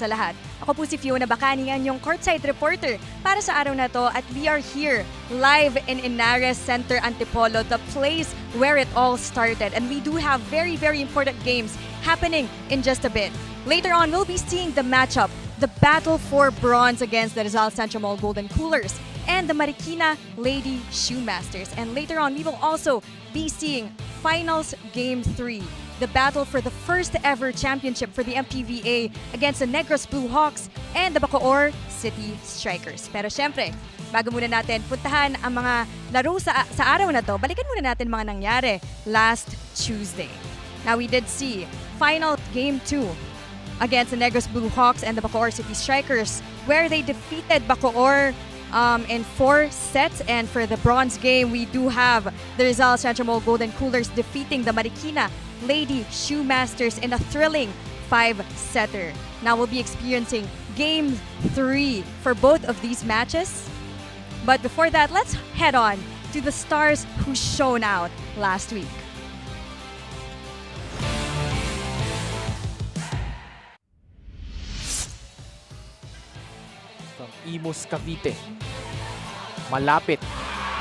sa lahat. Ako po si Fiona Bacani, yung courtside reporter para sa araw na to, at we are here live in Inares Center Antipolo, the place where it all started. And we do have very, very important games happening in just a bit. Later on, we'll be seeing the matchup, the battle for bronze against the Rizal Xentromall Golden Coolers and the Marikina Lady Shoemasters. And later on, we will also be seeing Finals Game 3, the battle for the first ever championship for the MPVA against the Negros Blue Hawks and the Bacoor City Strikers. Pero syempre, bago muna natin puntahan ang mga laro sa araw na to, balikan muna natin mga nangyari last Tuesday. Now, we did see Final Game 2 against the Negros Blue Hawks and the Bacoor City Strikers, where they defeated Bacoor in 4 sets. And for the bronze game, we do have the Rizal Xentromall Golden Coolers defeating the Marikina Lady Shoemasters in a thrilling 5-setter. Now we'll be experiencing Game 3 for both of these matches. But before that, let's head on to the stars who shone out last week. From Imus, Cavite. Malapit.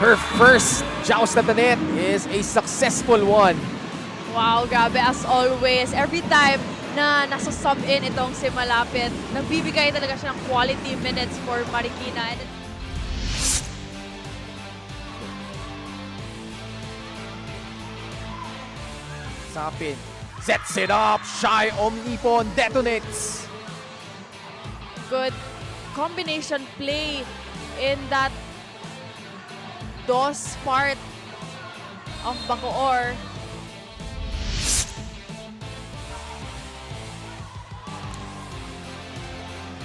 Her first joust at the net is a successful one. Wow, grabe as always. Every time na nasa sub-in itong si Malapit, nagbibigay talaga siya ng quality minutes for Marikina. Sapin sets it up. Shy Omnipon detonates. Good combination play in that DOS part of Bacoor.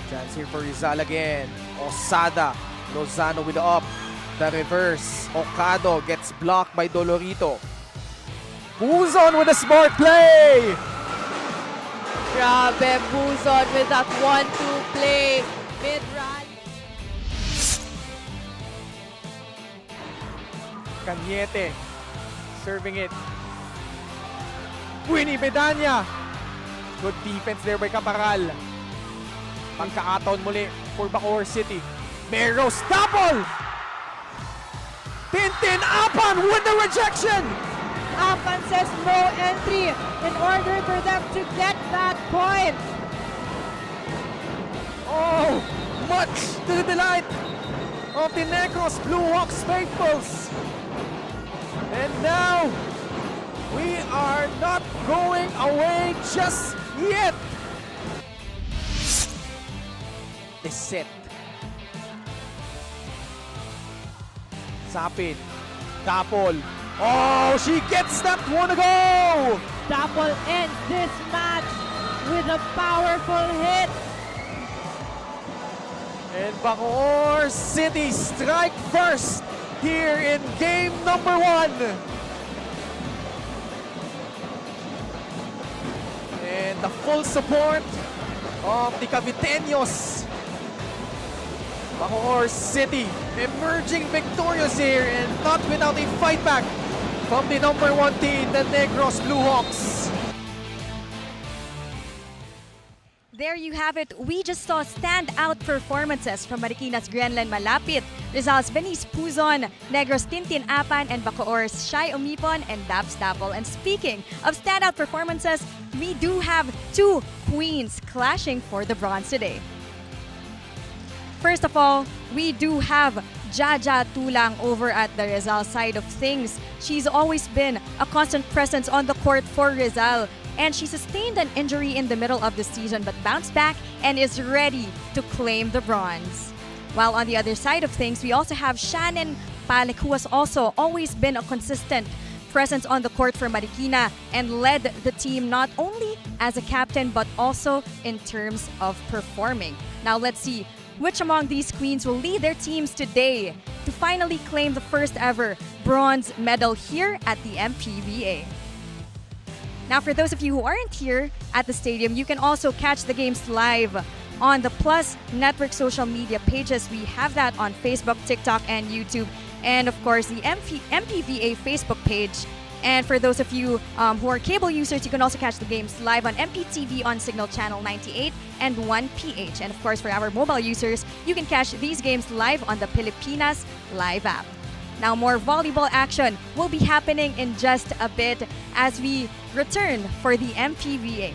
Chance here for Rizal again. Osada. Lozano with the up. The reverse. Ocado gets blocked by Dolorito. Buzon with a smart play. Grabe, Buzon with that 1-2 play. Mid-run. Cañete serving it. Winnie Bedanya. Good defense there by Caparal. Pagkakataon muli for Bacoor City. Meros double! Tintin Apan with the rejection! Apan says no entry in order for them to get that point. Oh, much to the delight of the Negros Blue Hawks faithfuls. And now, we are not going away just yet. The set. Sapin. Dapol. Oh, she gets that one to go! Dapol ends this match with a powerful hit. And Bacoor City strike first here in game number 1. And the full support of the Caviteños. Bacoor City emerging victorious here and not without a fight back from the number 1 team, the Negros Blue Hawks. There you have it. We just saw standout performances from Marikina's Grenlen Malapit, Rizal's Venice Puzon, Negros Tintin Apan, and Bacoor's Shy Omipon and Dabs Dapol. And speaking of standout performances, we do have 2 queens clashing for the bronze today. First of all, we do have Jaja Tulang over at the Rizal side of things. She's always been a constant presence on the court for Rizal, and she sustained an injury in the middle of the season but bounced back and is ready to claim the bronze. While on the other side of things, we also have Shannon Palek, who has also always been a consistent presence on the court for Marikina and led the team not only as a captain but also in terms of performing. Now let's see which among these queens will lead their teams today to finally claim the first ever bronze medal here at the MPVA. Now, for those of you who aren't here at the stadium, you can also catch the games live on the Plus Network social media pages. We have that on Facebook, TikTok, and YouTube. And of course, the MPVA Facebook page And for those of you who are cable users, you can also catch the games live on MPTV on Signal Channel 98 and 1PH. And of course, for our mobile users, you can catch these games live on the Pilipinas Live app. Now, more volleyball action will be happening in just a bit as we return for the MPVA.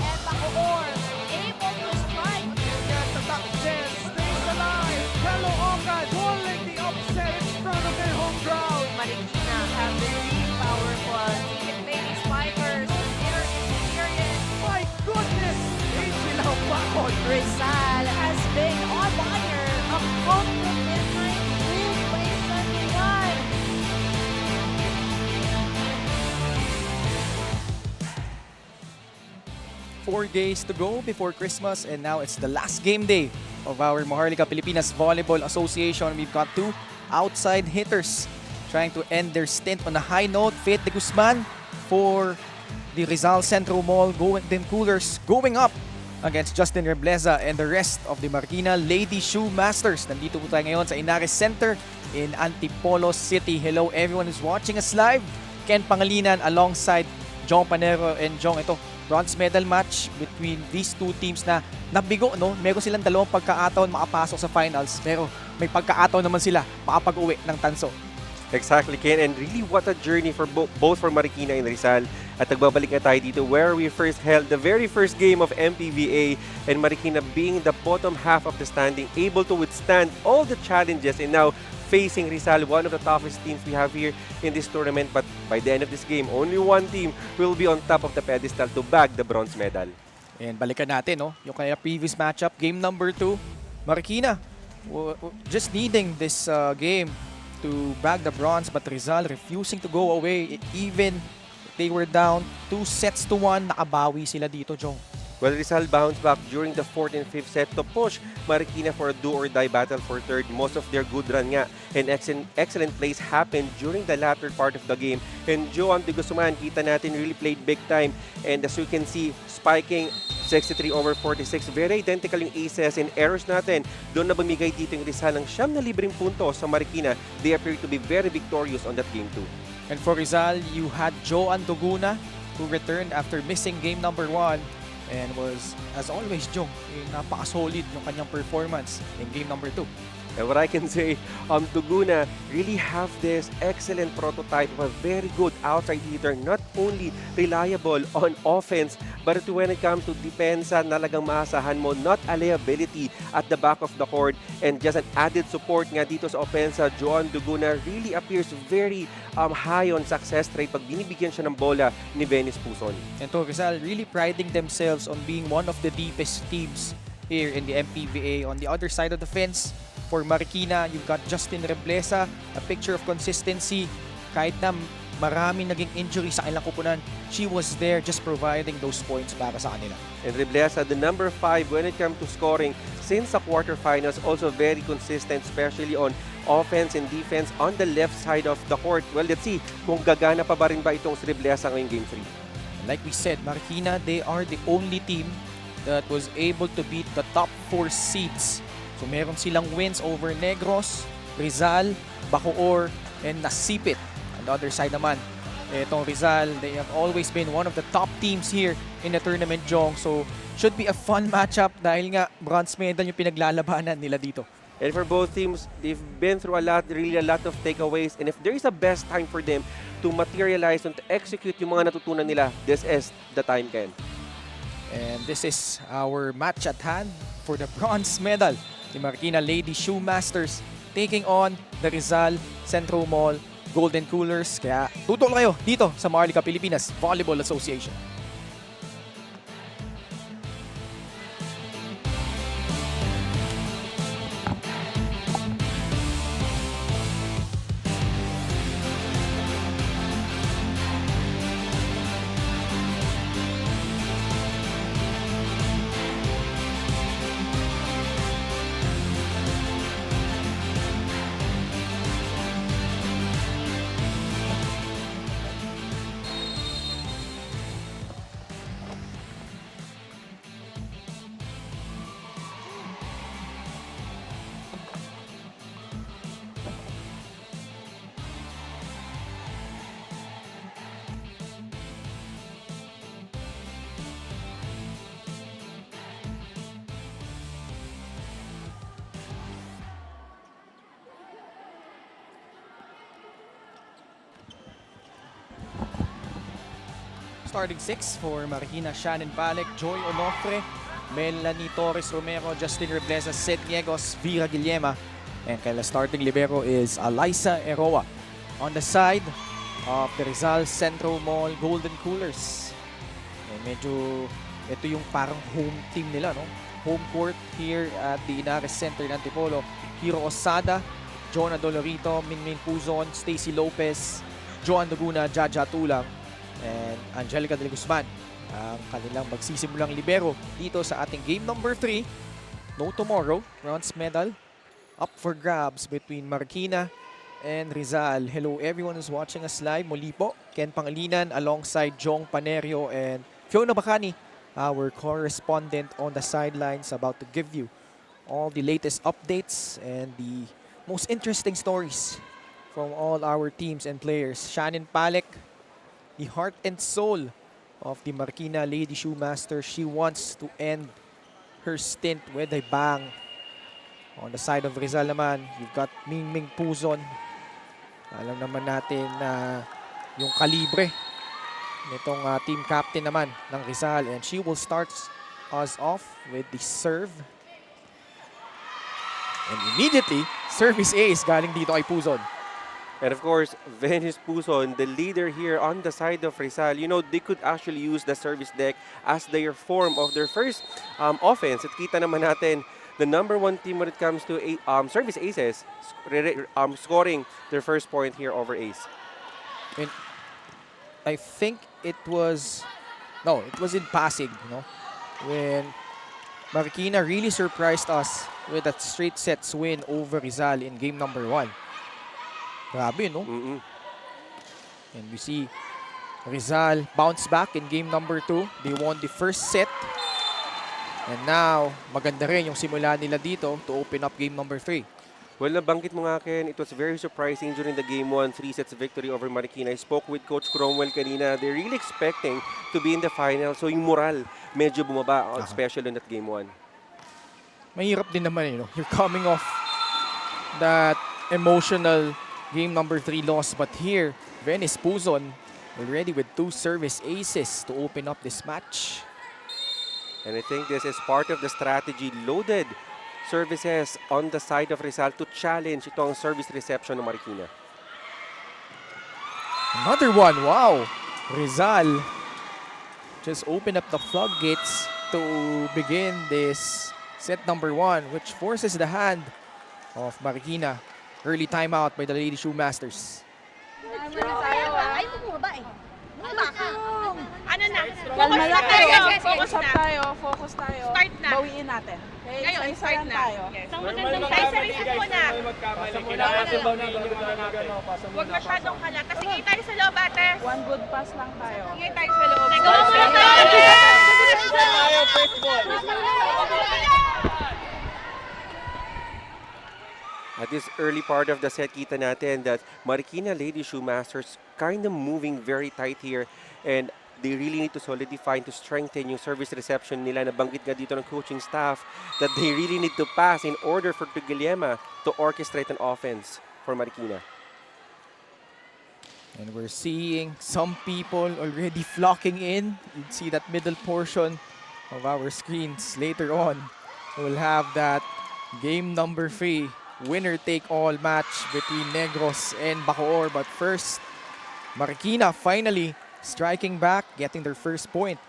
And Bacoor able to strike. Get the top 10, stays alive. Caloocan calling the upset in front of their home crowd. Marikina have been really powerful. They can play these fighters with their experience. My goodness! Easy lang bakod. Rizal has been on fire. A comfortable midnight lead place number 1. 4 days to go before Christmas, and now it's the last game day of our Maharlika Pilipinas Volleyball Association. We've got 2 outside hitters trying to end their stint on a high note. Faith de Guzman for the Rizal Xentromall Coolers going up against Justin Rebleza and the rest of the Marikina Lady Shoemasters. Nandito po tayo ngayon sa Inares Center in Antipolo City. Hello everyone who's watching us live. Ken Pangalinan alongside Jong Panero and Jong. Ito, bronze medal match between these 2 teams na nabigo, no? Meron silang dalawang pagkakataon makapasok sa finals, pero may pagkakataon naman sila makapag-uwi ng tanso. Exactly, Ken. And really, what a journey for both for Marikina and Rizal. At nagbabalik na tayo dito where we first held the very first game of MPVA, and Marikina being the bottom half of the standing, able to withstand all the challenges, and now facing Rizal, one of the toughest teams we have here in this tournament. But by the end of this game, only one team will be on top of the pedestal to bag the bronze medal. And balikan natin, no? Yung kaya previous matchup, game number 2, Marikina just needing this game to bag the bronze, but Rizal refusing to go away. Even they were down 2-1, nakabawi sila dito, Jong. Well, Rizal bounced back during the 4th and 5th set to push Marikina for a do-or-die battle for third. Most of their good run nga and excellent plays happened during the latter part of the game. And Joan de Guzman, kita natin, really played big time. And as you can see, spiking 63 over 46. Very identical yung aces and errors natin. Doon na bumigay dito yung Rizal ng 9 na libreng punto sa Marikina. They appear to be very victorious on that game too. And for Rizal, you had Joan Duguna, who returned after missing game number 1. And was, as always, Jong, napaka-solid ng kanyang performance in game number 2. And what I can say, Tuguna really have this excellent prototype of a very good outside hitter, not only reliable on offense, but when it comes to defense, nalagang maasahan mo, not a liability at the back of the court, and just an added support nga dito sa offense. Joan Duguna really appears very high on success rate pag binibigyan siya ng bola ni Venice Puson. And to Rizal really priding themselves on being one of the deepest teams here in the MPVA. On the other side of the fence, for Marikina, you've got Justin Rebleza, a picture of consistency. Kahit na maraming naging injury sa kanilang kupunan, she was there just providing those points para sa kanila. And Rebleza, the number 5 when it comes to scoring since the quarterfinals, also very consistent, especially on offense and defense on the left side of the court. Well, let's see kung gagana pa ba rin ba itong si Rebleza ngayong game 3. And like we said, Marikina, they are the only team that was able to beat the top 4 seeds. So meron silang wins over Negros, Rizal, Bacoor, and Nasipit. On the other side naman, itong Rizal, they have always been one of the top teams here in the tournament, Jong. So should be a fun matchup dahil nga bronze medal yung pinaglalabanan nila dito. And for both teams, they've been through really a lot of takeaways. And if there is a best time for them to materialize and to execute yung mga natutunan nila, this is the time, Ken. And this is our match at hand for the bronze medal. The Marikina Lady Shoemasters taking on the Rizal Xentromall Golden Coolers. Kaya tutok kayo dito sa Maharlika Pilipinas Volleyball Association. Starting 6 for Marikina, Shannon Balek, Joy Onofre, Melanie Torres Romero, Justin Rebleza, Seth Niegos, Vera Guillema. And kaya starting libero is Alyssa Eroa. On the side of the Rizal Xentromall Golden Coolers. Medyo ito yung parang home team nila, no? Home court here at the Inares Center ng Antipolo. Hiro Osada, Jonah Dolorito, Minmin Puzon, Stacy Lopez, Joan Laguna, Jaja Tulang, and Angelica Del Guzman. Ang kanilang magsisimulang libero dito sa ating game number 3. No tomorrow, bronze medal up for grabs between Marikina and Rizal. Hello everyone who's watching us live. Muli po, Ken Pangilinan alongside Jong Panerio and Fiona Bacani, our correspondent on the sidelines, about to give you all the latest updates and the most interesting stories from all our teams and players. Shannon Palek, the heart and soul of the Marikina Lady Shoemasters. She wants to end her stint with a bang. On the side of Rizal naman, you've got Mingming Puzon. Alam naman natin na yung kalibre nitong team captain naman ng Rizal. And she will start us off with the serve. And immediately, service ace galing dito kay Puzon. And of course, Venus Puzon, the leader here on the side of Rizal, you know, they could actually use the service deck as their form of their first offense. At kita naman natin, the #1 team when it comes to service aces, scoring their first point here over ace. And I think it was in Pasig, no? When Marikina really surprised us with that straight sets win over Rizal in game number 1. Grabe, no? And we see Rizal bounce back in game number 2. They won the first set. And now, maganda rin yung simula nila dito to open up game number 3. Well, nabanggit mo nga, Ken, it was very surprising during the game 1, 3 sets victory over Marikina. I spoke with Coach Cromwell kanina. They're really expecting to be in the final. So yung moral, medyo bumaba, especially in that game 1. Mahirap din naman, you know. You're coming off that emotional game number 3 loss. But here, Venus Puzon already with 2 service aces to open up this match. And I think this is part of the strategy. Loaded services on the side of Rizal to challenge itong service reception ng Marikina. Another one, wow! Rizal just opened up the floodgates to begin this set number 1, which forces the hand of Marikina. Early timeout by the Lady Shoemasters. Ay, bumaba eh. Bumaba ka. Ano na? Kalma lang tayo. tayo. Focus Focus na. tayo. Focus tayo. Start na. Bawiin natin. Okay? Ngayon, Isa-isa start lang na. tayo. Isang magandang tayo sa reset mo na. Huwag masyadong kalat. Kasi ngay tayo sa loob, ate. One good pass lang tayo. Ngay tayo sa loob. Nagawa mo lang tayo. At this early part of the set, kita natin that Marikina Lady Shoemasters kind of moving very tight here, and they really need to solidify and to strengthen yung service reception nila. Nabanggit nga dito ng coaching staff that they really need to pass in order for Guillema to orchestrate an offense for Marikina. And we're seeing some people already flocking in. You'd see that middle portion of our screens later on. We'll have that game number 3 winner-take-all match between Negros and Bacoor. But first, Marikina finally striking back, getting their first point.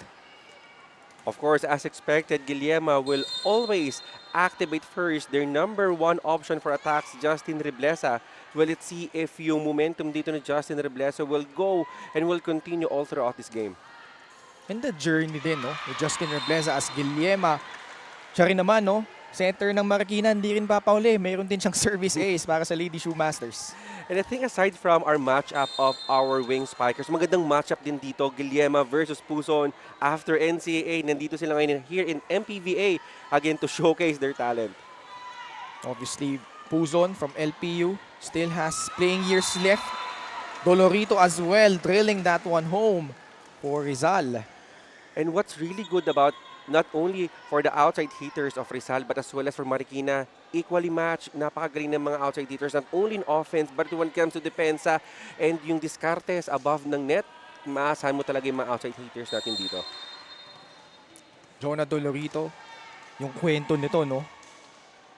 Of course, as expected, Guillermo will always activate first their number one option for attacks, Justin Reblesa. Well, let's see if yung momentum dito ni Justin Reblesa will go and will continue all throughout this game. And the journey din, no? With Justin Reblesa as Guillermo. Siya rin naman, no? Center ng Marikina, hindi rin papauli. Mayroon din siyang service ace para sa Lady Shoemasters. And I think aside from our matchup of our wing spikers, magandang matchup din dito, Guillermo versus Puzon. After NCAA, nandito sila ngayon here in MPVA again to showcase their talent. Obviously, Puzon from LPU still has playing years left. Dolorito as well, drilling that one home for Rizal. And what's really good about not only for the outside hitters of Rizal but as well as for Marikina, equally matched, napakagaling ng mga outside hitters, not only in offense but when it comes to depensa and yung discartes above ng net, maasahan mo talaga yung mga outside hitters natin dito. Jonah Dolorito, yung kwento nito, no?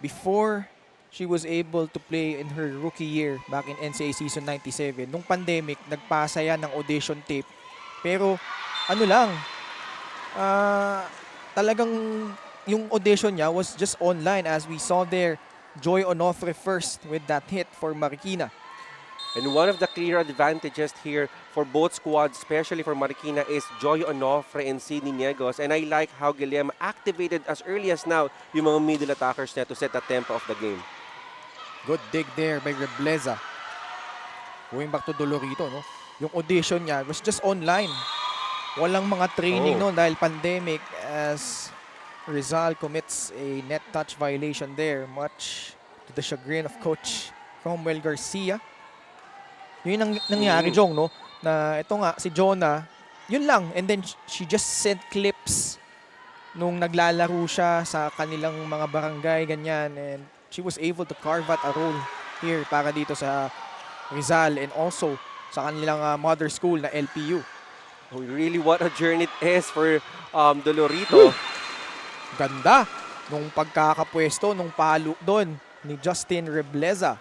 Before she was able to play in her rookie year back in NCAA season 97, nung pandemic, nagpasa yan ng audition tape. Pero ano lang, talagang yung audition niya was just online, as we saw there. Joy Onofre first with that hit for Marikina. And one of the clear advantages here for both squads, especially for Marikina, is Joy Onofre and Sidney Niegos. And I like how Guillermo activated as early as now yung mga middle attackers niya to set the tempo of the game. Good dig there by Rebleza. Going back to Dolorito, no? Yung audition niya was just online. Walang mga training noon dahil pandemic, as Rizal commits a net touch violation there, much to the chagrin of Coach Cromwell Garcia. Yun ang nangyari, Jong, no? Na ito nga, si Jonah, yun lang. And then she just sent clips nung naglalaro siya sa kanilang mga barangay, ganyan. And she was able to carve out a role here para dito sa Rizal and also sa kanilang mother school na LPU. Really, what a journey it is for Dolorito. Ganda nung pagkakapwesto, nung palo doon ni Justin Rebleza.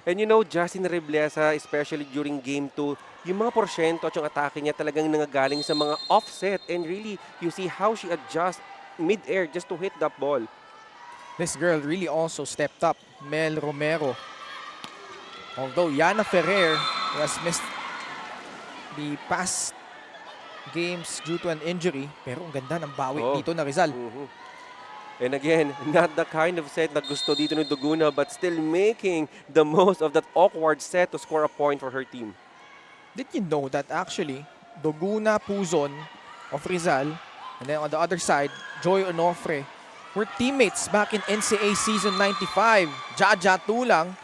And you know, Justin Reblesa, especially during Game 2, yung mga porsyento at yung atake niya talagang nangagaling sa mga offset. And really, you see how she adjusts mid-air just to hit that ball. This girl really also stepped up, Mel Romero. Although Yana Ferrer has missed the past games due to an injury, pero ang ganda ng bawi dito na Rizal. And again, not the kind of set na gusto dito ni Duguna, but still making the most of that awkward set to score a point for her team. Did you know that actually, Duguna Puzon of Rizal, and then on the other side, Joy Onofre, were teammates back in NCAA season 95. Jaja Tulang,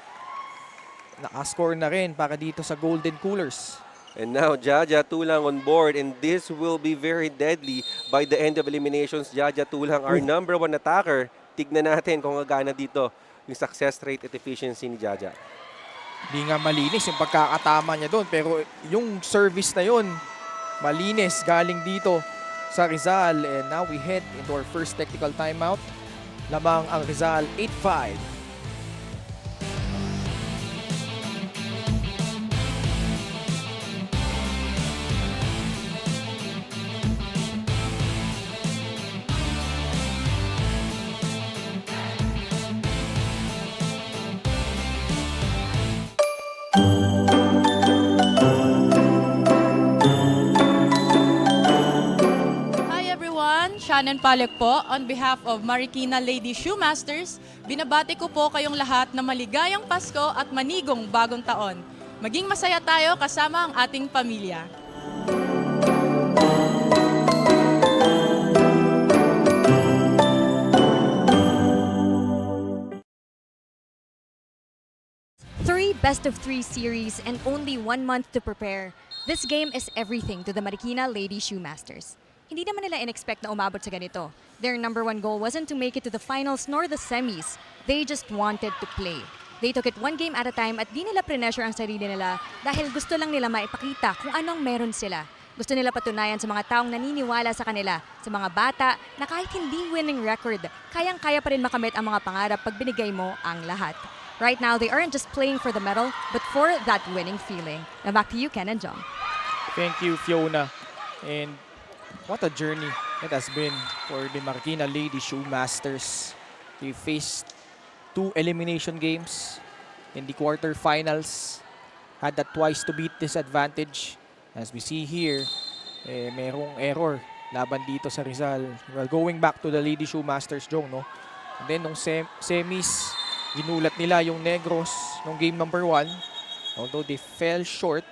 nakascore na rin para dito sa Golden Coolers. And now, Jaja Tulang on board, and this will be very deadly by the end of eliminations. Jaja Tulang, our number one attacker. Tignan natin kung gagana dito yung success rate at efficiency ni Jaja. Hindi nga malinis yung pagkakatama niya doon, pero yung service na yun, malinis galing dito sa Rizal. And now we head into our first technical timeout. Lamang ang Rizal 8-5. Shannon Palek po, on behalf of Marikina Lady Shoemasters, binabati ko po kayong lahat na maligayang Pasko at manigong bagong taon. Maging masaya tayo kasama ang ating pamilya. Three best-of-3 series and only 1 month to prepare. This game is everything to the Marikina Lady Shoemasters. Hindi naman nila in-expect na umabot sa ganito. Their number one goal wasn't to make it to the finals nor the semis. They just wanted to play. They took it one game at a time at di nila pre-pressure ang sarili nila dahil gusto lang nila maipakita kung anong meron sila. Gusto nila patunayan sa mga taong naniniwala sa kanila, sa mga bata na kahit hindi winning record, kayang-kaya pa rin makamit ang mga pangarap pag binigay mo ang lahat. Right now, they aren't just playing for the medal, but for that winning feeling. Now back to you, Ken and John. Thank you, Fiona. And what a journey it has been for the Marikina Lady Shoemasters. They faced 2 elimination games in the quarterfinals. Had that twice to beat disadvantage. As we see here, merong error laban dito sa Rizal. Well, going back to the Lady Shoemasters, Jong, no? And then, nung semis, ginulat nila yung Negros nung game number 1. Although they fell short,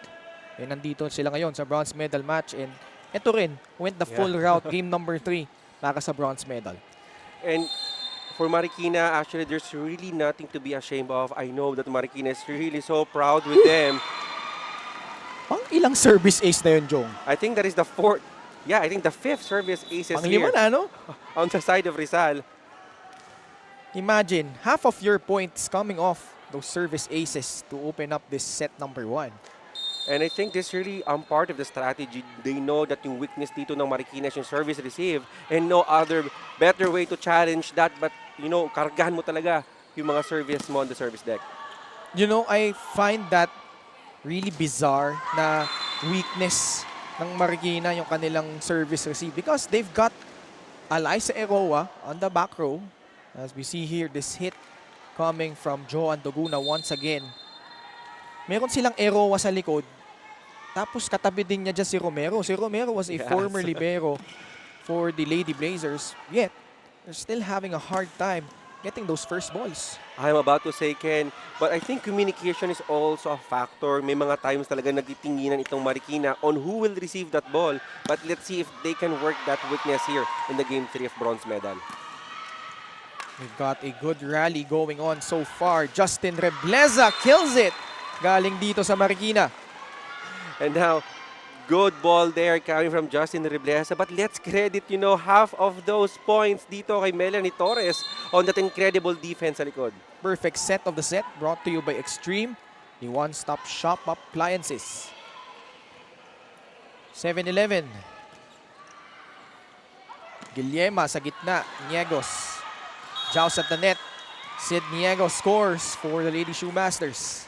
nandito sila ngayon sa bronze medal match. And ito rin, went the full route, game number 3, para sa bronze medal. And for Marikina, actually, there's really nothing to be ashamed of. I know that Marikina is really so proud with them. Pang ilang service ace na yun, Jong? I think that is the 4th. Yeah, I think the 5th service aces Pang here lima na, no? on the side of Rizal. Imagine, half of your points coming off those service aces to open up this set number 1. And I think this really part of the strategy. They know that yung weakness dito ng Marikina is yung service receive and no other better way to challenge that but, you know, kargahan mo talaga yung mga service mo on the service deck. You know, I find that really bizarre na weakness ng Marikina yung kanilang service receive because they've got Alyssa Eroa on the back row. As we see here, this hit coming from Joan Doguna once again. Meron silang Eroa sa likod. Tapos katabi din niya dyan si Romero. Si Romero was a former libero for the Lady Blazers. Yet, they're still having a hard time getting those first balls. I'm about to say, Ken, but I think communication is also a factor. May mga times talaga nagtitinginan itong Marikina on who will receive that ball. But let's see if they can work that weakness here in the Game 3 of bronze medal. We've got a good rally going on so far. Justin Rebleza kills it. Galing dito sa Marikina. And now, good ball there coming from Justin Rebleza. But let's credit, you know, half of those points dito kay Melanie Torres on that incredible defense sa likod. Perfect set of the set brought to you by Extreme, the one-stop shop appliances. 7-11. Guillema sa gitna. Niegos. Joust at the net. Sid Niegos scores for the Lady Shoemasters.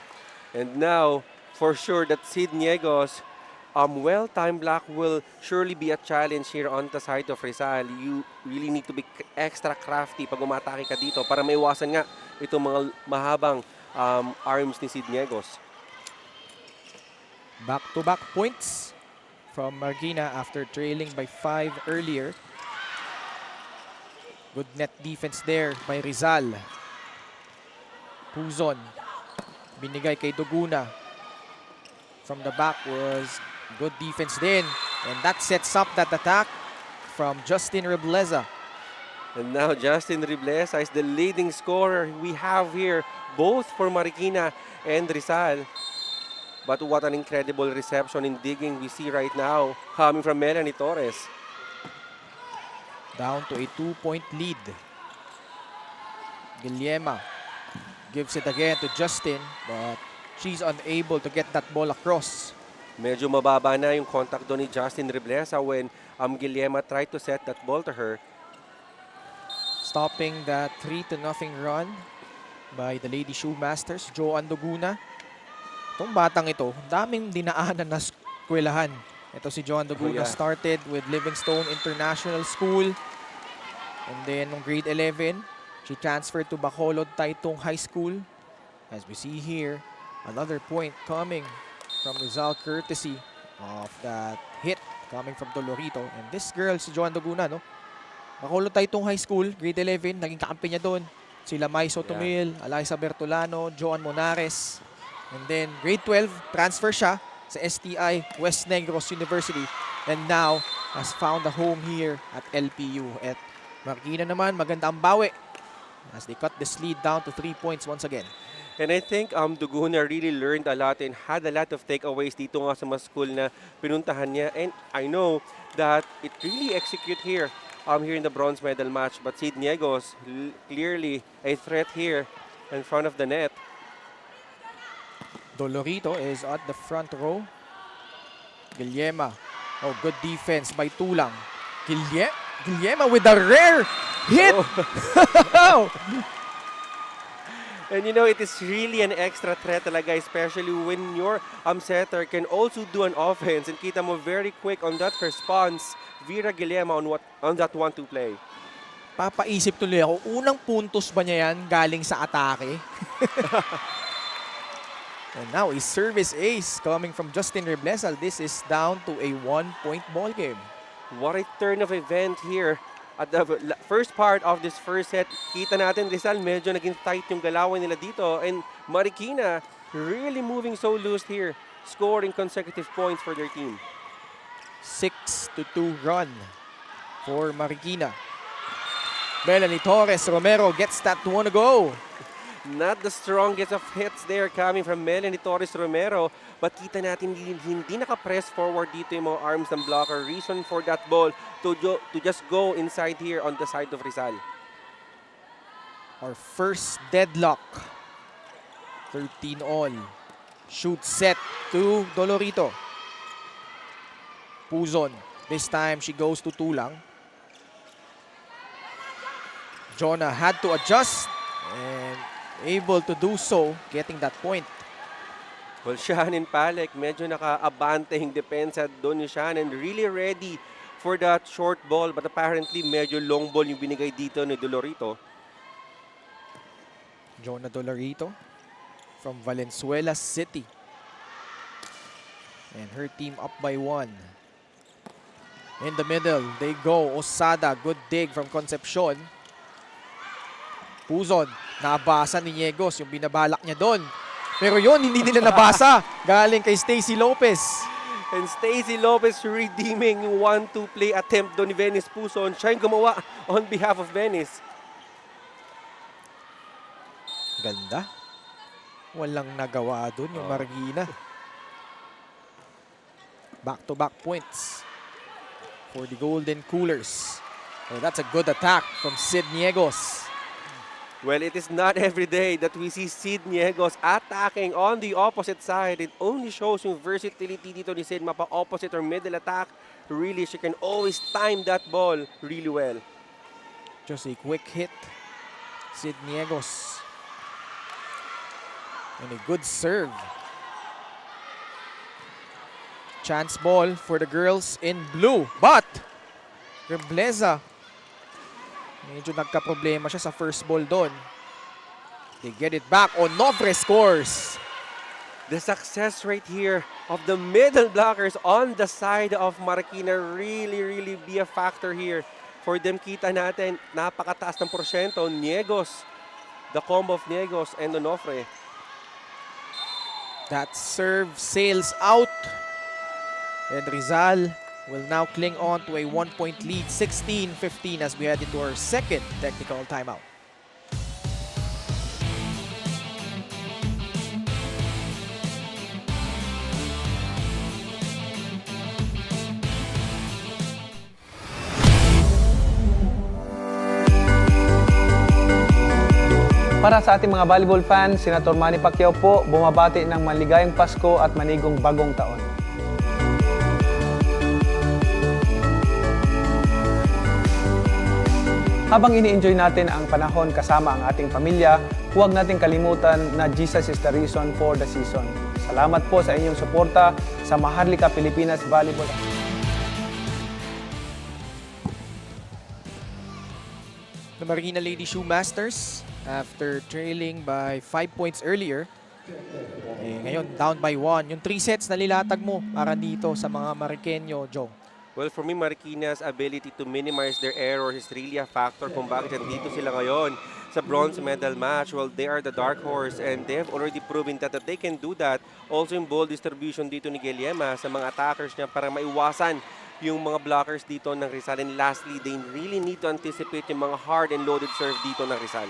And now, for sure, that Sid Niegos, well-timed block will surely be a challenge here on the side of Rizal. You really need to be extra crafty pag umatake ka dito para maiwasan nga itong mga mahabang arms ni Sid Niegos. Back-to-back points from Marikina after trailing by 5 earlier. Good net defense there by Rizal. Puzon. Binigay kay Doguna. From the back was good defense din. And that sets up that attack from Justin Rebleza. And now Justin Rebleza is the leading scorer we have here, both for Marikina and Rizal. But what an incredible reception and digging we see right now coming from Melanie Torres. Down to a 2-point lead. Guillema gives it again to Justin, but she's unable to get that ball across. Medyo mababa na yung contact doon ni Justin Rebleza when Guillema tried to set that ball to her. Stopping that 3-0 run by the Lady Shoemasters, Joan Doguna. Itong batang ito, daming dinaanan na eskwelahan. Ito si Joan Doguna started with Livingstone International School. And then, nung grade 11, she transferred to Bacolod Taytong High School. As we see here, another point coming from Rizal courtesy of that hit coming from Dolorito. And this girl, si Joan Doguna, no? Bacolod Taytong High School, grade 11, naging kakampi niya doon. Sila Mai Sotomil, Alyssa Bertolano, Joan Monares. And then, grade 12, transfer siya sa STI West Negros University. And now, has found a home here at LPU. At Marikina naman, maganda ang bawi as they cut this lead down to 3 points once again. And I think Duguna really learned a lot and had a lot of takeaways dito nga sa mga school na pinuntahan niya. And I know that it really execute here here in the bronze medal match. But Sid Niegos, clearly a threat here in front of the net. Dolorito is at the front row. Guillema Oh, good defense by Tulang. Guillema with a rare hit. Oh. And you know, it is really an extra threat talaga, especially when your setter can also do an offense. And kita mo very quick on that response, Vera Guillema on that 1-2 play. Papaisip tuloy ako, unang puntos ba niya yan galing sa atake? And now a service ace coming from Justin Reblesal. This is down to a 1-point ball game. What a turn of event here. At the first part of this first set, kita natin Rizal medyo naging tight yung galawan nila dito. And Marikina really moving so loose here, scoring consecutive points for their team. 6-2 run for Marikina. Melanie Torres Romero gets that one to go. Not the strongest of hits there coming from Melanie Torres Romero. But kita natin hindi naka-press forward dito yung mga arms ng blocker. Reason for that ball to just go inside here on the side of Rizal. Our first deadlock. 13 all. Shoot set to Dolorito. Puzon. This time she goes to Tulang. Jonah had to adjust and able to do so, getting that point. Well, Shannon Palek, medyo naka-abante yung depensa doon ni Shannon. Really ready for that short ball, but apparently medyo long ball yung binigay dito ni Dolorito. Jonah Dolorito from Valenzuela City. And her team up by 1. In the middle, they go. Osada, good dig from Concepcion. Puzon, nabasa ni Niegos yung binabalak niya doon. Pero yun, hindi nila nabasa. Galing kay Stacy Lopez. And Stacy Lopez redeeming yung 1-2 play attempt doon ni Venice Puzon. Siya yung gumawa on behalf of Venice. Ganda. Walang nagawa doon yung Marikina. Back-to-back points for the Golden Coolers. Oh, that's a good attack from Sid Niegos. Well, it is not every day that we see Sid Niegos attacking on the opposite side. It only shows yung versatility dito ni Sid, mapa-opposite or middle attack. Really, she can always time that ball really well. Just a quick hit. Sid Niegos. And a good serve. Chance ball for the girls in blue. But, Rebleza, medyo nagka-problema siya sa first ball doon. They get it back. Onofre scores. The success rate here of the middle blockers on the side of Marikina really be a factor here. For them, kita natin, napakataas ng porsyento. Niegos, the combo of Niegos and Onofre. That serve sails out. And Rizal will now cling on to a 1-point lead, 16-15 as we head into our second technical timeout. Para sa ating mga volleyball fans, Senator Manny Pacquiao po bumabati ng maligayang Pasko at manigong bagong taon. Habang ini-enjoy natin ang panahon kasama ang ating pamilya, huwag nating kalimutan na Jesus is the reason for the season. Salamat po sa inyong suporta sa Maharlika Pilipinas Volleyball. The Marikina Lady Shoemasters, after trailing by 5 points earlier, ngayon down by 1. Yung 3 sets na lilatag mo para dito sa mga Marikenyo, Joe. Well, for me, Marikina's ability to minimize their errors is really a factor kung bakit nandito sila ngayon sa bronze medal match. Well, they are the dark horse and they have already proven that they can do that. Also, yung ball distribution dito ni Guillema sa mga attackers niya para maiwasan yung mga blockers dito ng Rizal. And lastly, they really need to anticipate yung mga hard and loaded serve dito ng Rizal.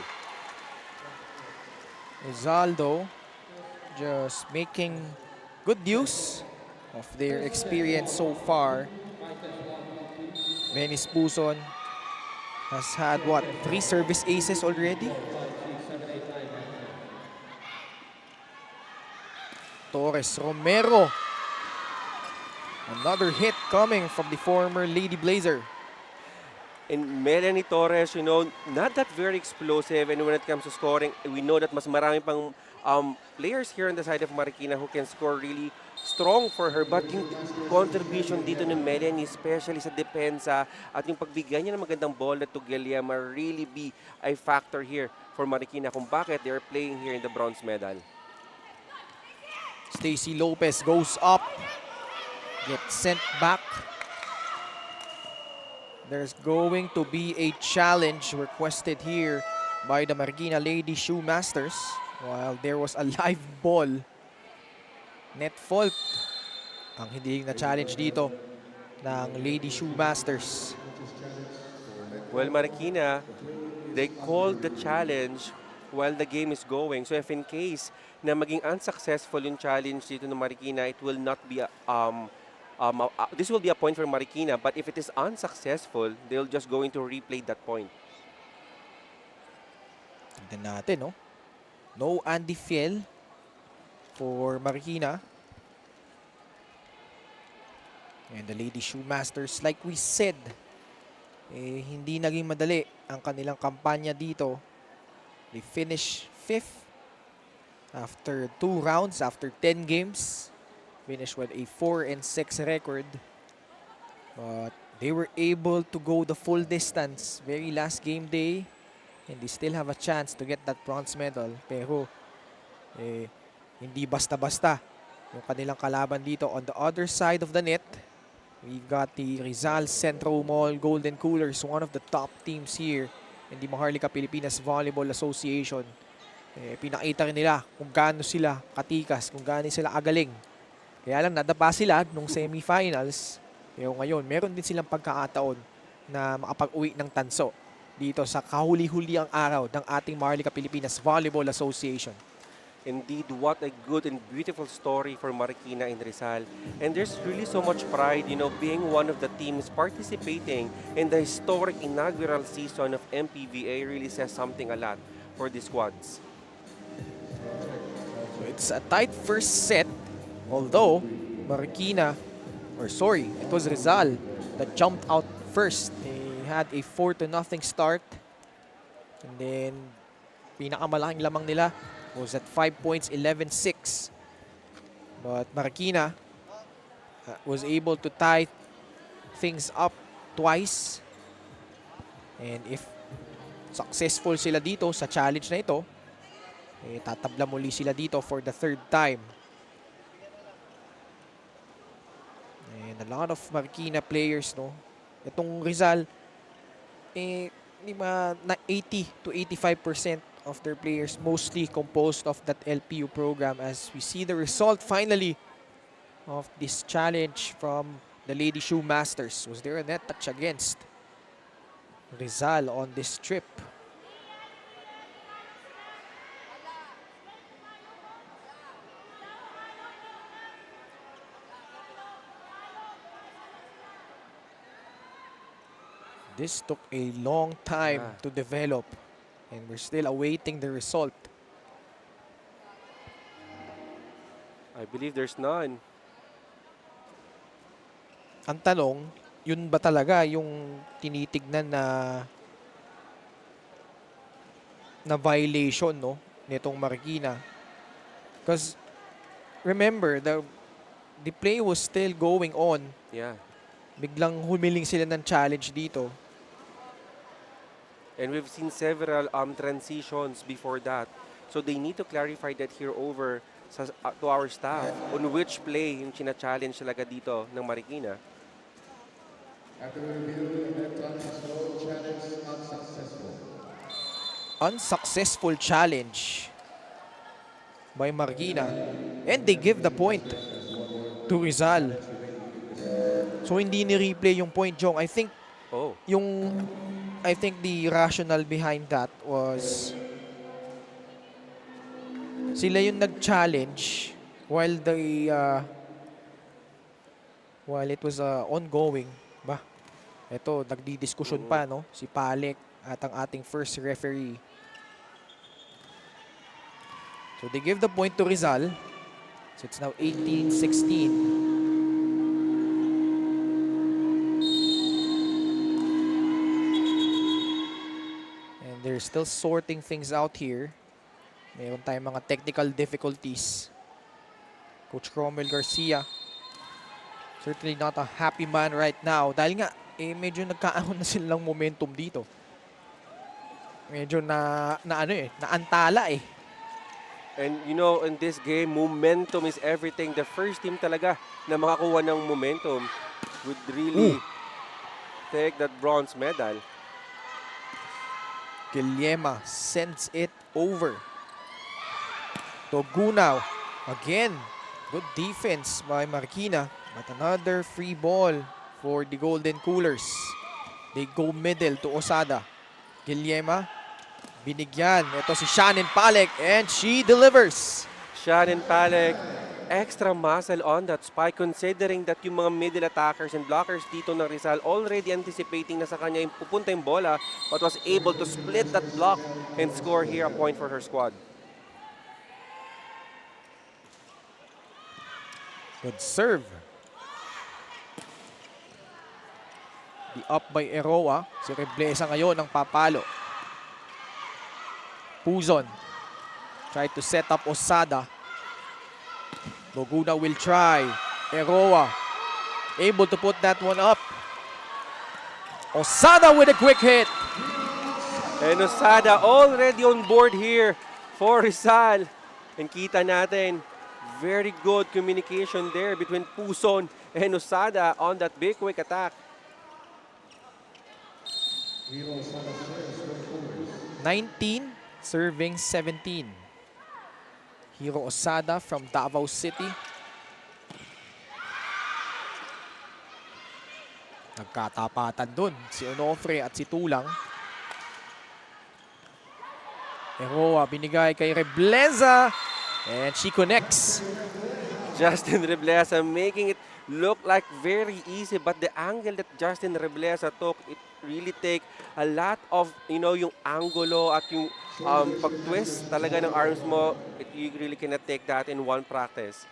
Rizaldo just making good use of their experience so far. Venice Puzon has had, what, 3 service aces already? Torres Romero. Another hit coming from the former Lady Blazer. And Melanie Torres, not that very explosive. And when it comes to scoring, we know that mas marami pang players here on the side of Marikina who can score really strong for her. But yung contribution dito ni Melanie, especially sa depensa at yung pagbigay niya ng magandang bola to Guillermo, really be a factor here for Marikina kung bakit they are playing here in the bronze medal. Stacy Lopez goes up, gets sent back. There's going to be a challenge requested here by the Marikina Lady Shoemasters. While there was a live ball, net fault ang hindi na challenge dito ng Lady Shoemasters. Well, Marikina, they called the challenge while the game is going. So if in case na maging unsuccessful yung challenge dito ng Marikina, it will not be this will be a point for Marikina, but if it is unsuccessful, they'll just going to replay that point. Tignan natin, no? No Andy Fiel for Marikina. And the Lady Shoemasters, like we said, hindi naging madali ang kanilang kampanya dito. They finished 5th after 2 rounds, after 10 games. Finished with a 4-6 record. But they were able to go the full distance. Very last game day. And they still have a chance to get that bronze medal. Pero hindi basta-basta yung kanilang kalaban dito. On the other side of the net, we've got the Rizal Xentromall Golden Coolers, one of the top teams here in the Maharlika Pilipinas Volleyball Association. Pinakita rin nila kung gaano sila katikas, kung gaano sila agaling. Kaya lang nadapa sila nung semifinals. Pero ngayon, meron din silang pagkakataon na makapag-uwi ng tanso dito sa kahuli-huliang araw ng ating Maharlika Pilipinas Volleyball Association. Indeed, what a good and beautiful story for Marikina and Rizal. And there's really so much pride, being one of the teams participating in the historic inaugural season of MPVA really says something a lot for the squads. So it's a tight first set, although Marikina, it was Rizal that jumped out first. They had a 4-0 start. And then, pinakamalaking lamang nila was at 5 points, 11-6. But Marikina was able to tie things up twice. And if successful sila dito sa challenge na ito, tatabla muli sila dito for the 3rd time. And a lot of Marikina players, itong Rizal, na 80 to 85% of their players mostly composed of that LPU program, as we see the result finally of this challenge from the Lady Shoemasters. Was there a net touch against Rizal on this trip? This took a long time to develop, and we're still awaiting the result. I believe there's none. Ang tanong, yun ba talaga yung tinitignan na violation, nitong Marikina? Because remember, the play was still going on. Yeah. Biglang humiling sila ng challenge dito. And we've seen several transitions before that. So they need to clarify that here over to our staff on which play yung china-challenge talaga dito ng Marikina. Unsuccessful challenge by Marikina. And they give the point to Rizal. So hindi ni-replay yung point, Jong. I think the rationale behind that was sila yung nag-challenge while it was ongoing. Ito, nagdi-diskusyon pa, si Palek at ang ating first referee. So they give the point to Rizal. So it's now 18-16. They're still sorting things out here. Meron tayong mga technical difficulties. Coach Cromwell Garcia, certainly not a happy man right now. Dahil nga, medyo nagkaroon na silang momentum dito. Medyo naantala eh. And you know, in this game, momentum is everything. The first team talaga na makakuha ng momentum would really take that bronze medal. Guillema sends it over. Togunaw, again, good defense by Marikina. But another free ball for the Golden Coolers. They go middle to Osada. Guillema, binigyan. Ito si Shannon Palek and she delivers. Shannon Palek, extra muscle on that spike considering that yung mga middle attackers and blockers dito ng Rizal already anticipating na sa kanya yung pupunta yung bola but was able to split that block and score here a point for her squad. Good serve. The up by Eroa. Si Reblesa ngayon ang papalo. Puzon tried to set up Osada. Boguna will try. Eroa able to put that one up. Osada with a quick hit. And Osada already on board here for Rizal. And kita natin, very good communication there between Puzon and Osada on that big quick attack. 19 serving 17. Hiro Osada from Davao City. Nagkatapatan dun si Onofre at si Tulang. Eroa binigay kay Rebleza and she connects. Justin Rebleza making it look like very easy but the angle that Justin Rebleza took, it really take a lot of, you know, yung angulo at yung pag-twist talaga ng arms mo, you really cannot take that in one practice.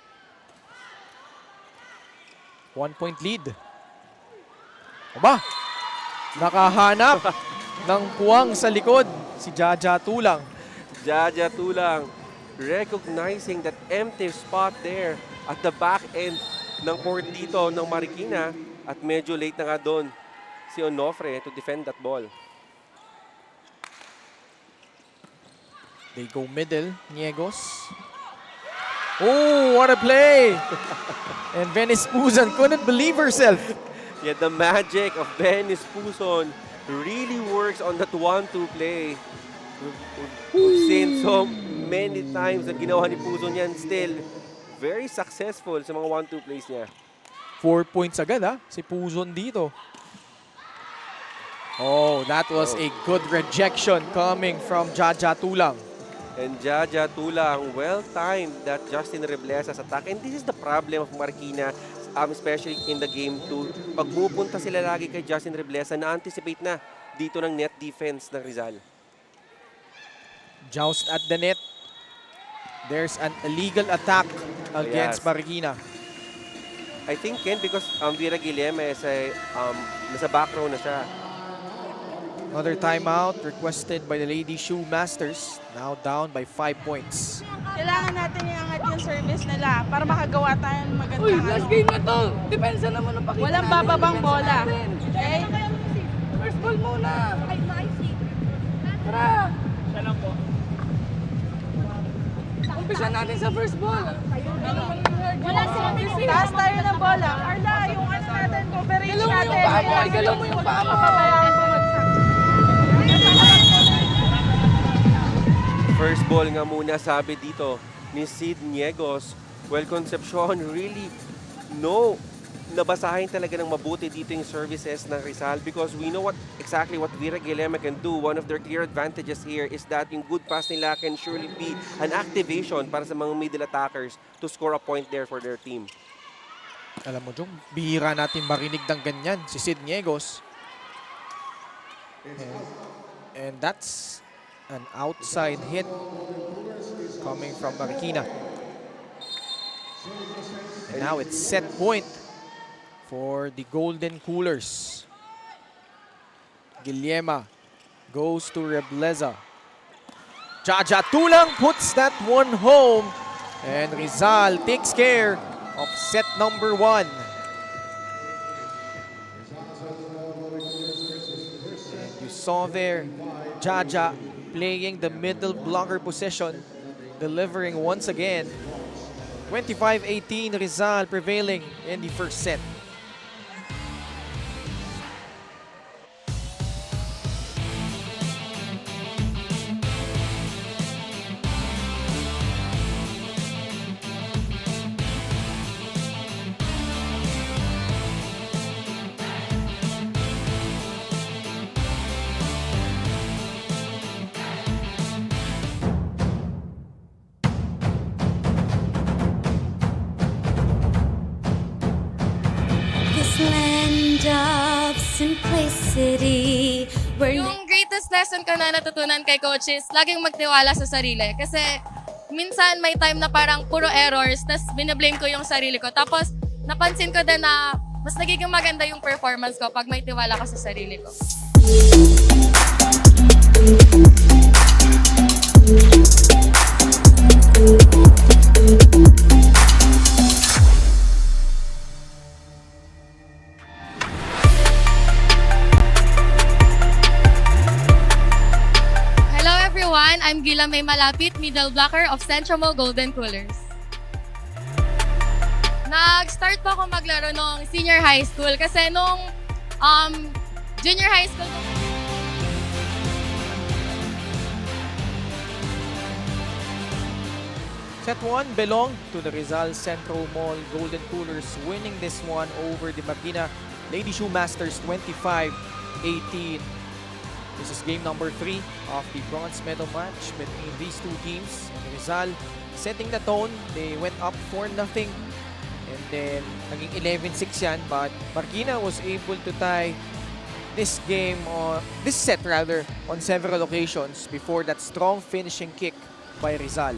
1 point lead. Aba, nakahanap ng puwang sa likod si Jaja Tulang. Jaja Tulang recognizing that empty spot there at the back end ng court dito ng Marikina at medyo late na nga doon si Onofre to defend that ball. They go middle, Niegos. Oh, what a play! And Venice Puzon couldn't believe herself. Yeah, the magic of Venice Puzon really works on that 1-2 play. We've seen so many times na ginawa ni Puzon yan, still very successful sa mga 1-2 plays niya. 4 points agad si Puzon dito. Oh, that was a good rejection coming from Jaja Tulang. And Jaja Tulang, well-timed that Justin Rebleza's attack. And this is the problem of Marikina, especially in the game 2. Pag pupunta sila lagi kay Justin Rebleza, na-anticipate na dito ng net defense ng Rizal. Joust at the net. There's an illegal attack against Marikina. I think, Ken, because Vera Guillema is nasa back row na siya. Another timeout requested by the Lady Shoemasters. Now down by 5 points. Kailangan natin iangat yung service nila para makagawa tayo ng magandang Uy, last game na to. Depensa naman ang pakita Walang natin. bababang bola. Okay? First ball muna. Tara. Siya lang po. Umpisa natin sa first ball. Wala silang taas tayo ng bola. Arla, yung ano natin, coverage Galaw mo natin. yung paa mo. Galaw mo yung paa mo. Papabayaan po First ball nga muna sabi dito ni Sid Niegos. Well, Concepcion really nabasahin talaga ng mabuti dito yung services ng Rizal because we know exactly what Vera Guillema can do. One of their clear advantages here is that yung good pass nila can surely be an activation para sa mga middle attackers to score a point there for their team. Alam mo, Jong, bihira natin marinig ng ganyan si Sid Niegos. And that's an outside hit coming from Marikina. And now it's set point for the Golden Coolers. Guillema goes to Rebleza. Jaja Tulang puts that one home. And Rizal takes care of set number 1. And you saw there, Jaja playing the middle blocker position, delivering once again. 25-18, Rizal prevailing in the first set. This land of simplicity where Yung greatest lesson ko na natutunan kay coach is laging magtiwala sa sarili. Kasi minsan may time na parang puro errors, tas binablame ko yung sarili ko. Tapos napansin ko din na mas nagiging maganda yung performance ko pag may tiwala ka sa sarili ko. Hello everyone, I'm Gila May Malapit, middle blocker of Xentromall Golden Coolers. Nag-start po ako maglaro nung senior high school kasi nung junior high school. Set 1 belonged to the Rizal Xentromall Golden Coolers, winning this one over the Marikina Lady Shoemasters 25-18. This is game number 3 of the bronze medal match between these two teams. And Rizal setting the tone. They went up 4-0 and then naging 11-6 yan, but Marikina was able to tie this set on several occasions before that strong finishing kick by Rizal.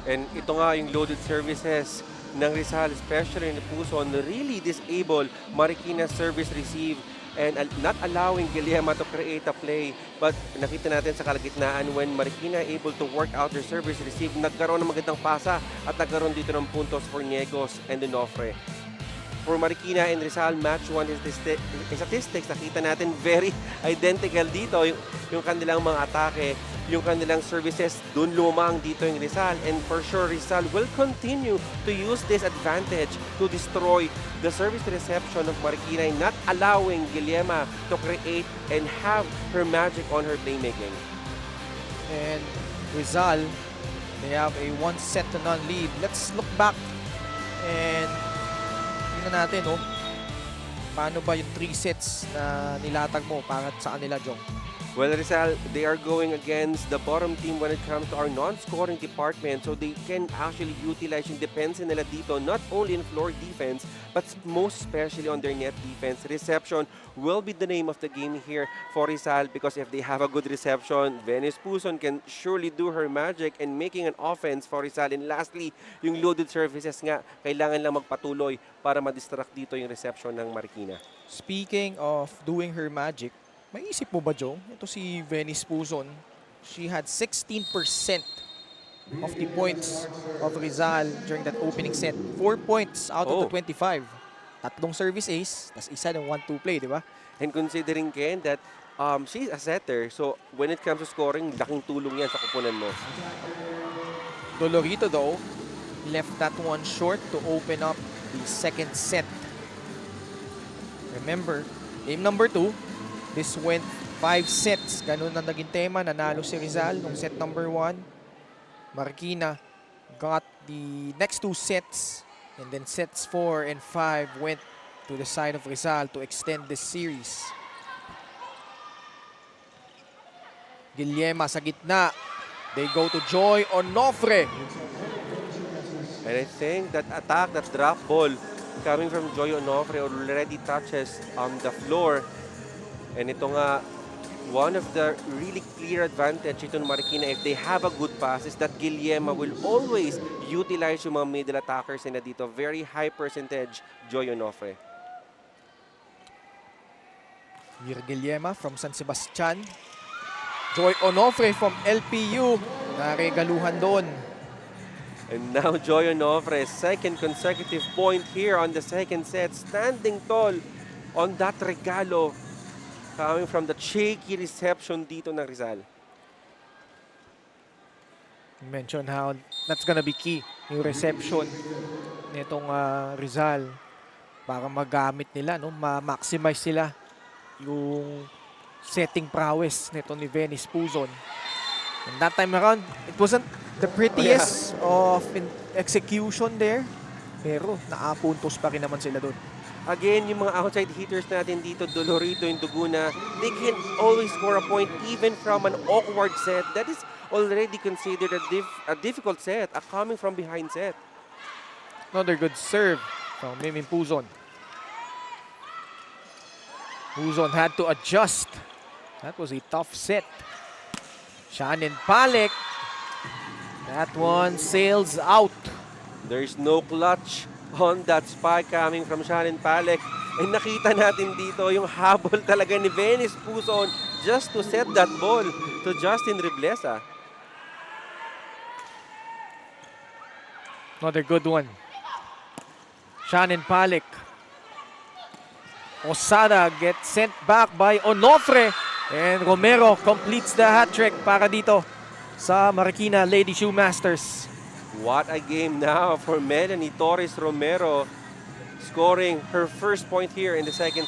And ito nga yung loaded services ng Rizal, especially in the Puson, really disable Marikina service receive and not allowing Guillermo to create a play. But nakita natin sa kalagitnaan when Marikina able to work out their service receive, nagkaroon ng magandang pasa at nagkaroon dito ng puntos for Niegos and Onofre. For Marikina and Rizal, match 1 is statistics. Nakita natin very identical dito yung kanilang mga atake, yung kanilang services, dun lumang dito yung Rizal. And for sure, Rizal will continue to use this advantage to destroy the service reception of Marikina, not allowing Guillermo to create and have her magic on her playmaking. And Rizal, they have a 1-0 lead. Let's look back and tingnan natin, paano ba yung 3 sets na nilatag mo para sa kanila, Jong? Well, Rizal, they are going against the bottom team when it comes to our non-scoring department, so they can actually utilize yung depensa nila dito, not only in floor defense, but most especially on their net defense. Reception will be the name of the game here for Rizal, because if they have a good reception, Venice Puson can surely do her magic and making an offense for Rizal. And lastly, yung loaded services nga, kailangan lang magpatuloy para ma-distract dito yung reception ng Marikina. Speaking of doing her magic, may isip mo ba, Joe? Ito si Venice Puson. She had 16% of the points of Rizal during that opening set. 4 points out of the 25. Tatlong service ace, tas isa ng 1-2 play, di ba? And considering, Ken, that she's a setter, so when it comes to scoring, laking tulong yan sa kupunan mo. Dolorito, though, left that one short to open up the second set. Remember, game number 2, this went 5 sets. Ganun ang naging tema. Nanalo si Rizal nung set number 1. Marikina got the next 2 sets. And then sets 4 and 5 went to the side of Rizal to extend this series. Guillermo sa gitna. They go to Joy Onofre. And I think that attack, that drop ball coming from Joy Onofre already touches the floor. And ito nga, one of the really clear advantage ito ng Marikina if they have a good pass is that Guillermo will always utilize yung mga middle attackers na dito. Very high percentage, Joy Onofre. Guillermo from San Sebastian. Joy Onofre from LPU. Naregaluhan doon. And now Joy Onofre, second consecutive point here on the second set. Standing tall on that regalo. Coming from the shaky reception dito ng Rizal. Mention how that's gonna be key. Yung reception nitong Rizal. Para magamit nila, no? Ma-maximize sila yung setting prowess nito ni Venice Puzon. And that time around, it wasn't the prettiest of execution there. Pero nakapuntos pa rin naman sila doon. Again, yung mga outside hitters natin dito, Dolorito and Duguna, they can always score a point even from an awkward set. That is already considered a difficult set, a coming from behind set. Another good serve from Mimim Puzon. Puzon had to adjust. That was a tough set. Shannon Palek. That one sails out. There's no clutch on that spike coming from Shannon Palek. And nakita natin dito yung habol talaga ni Venice Puzon just to set that ball to Justin Riblesa. Another good one. Shannon Palek. Osada gets sent back by Onofre. And Romero completes the hat trick para dito sa Marikina Lady Shoemasters. What a game now for Melanie Torres Romero, scoring her first point here in the second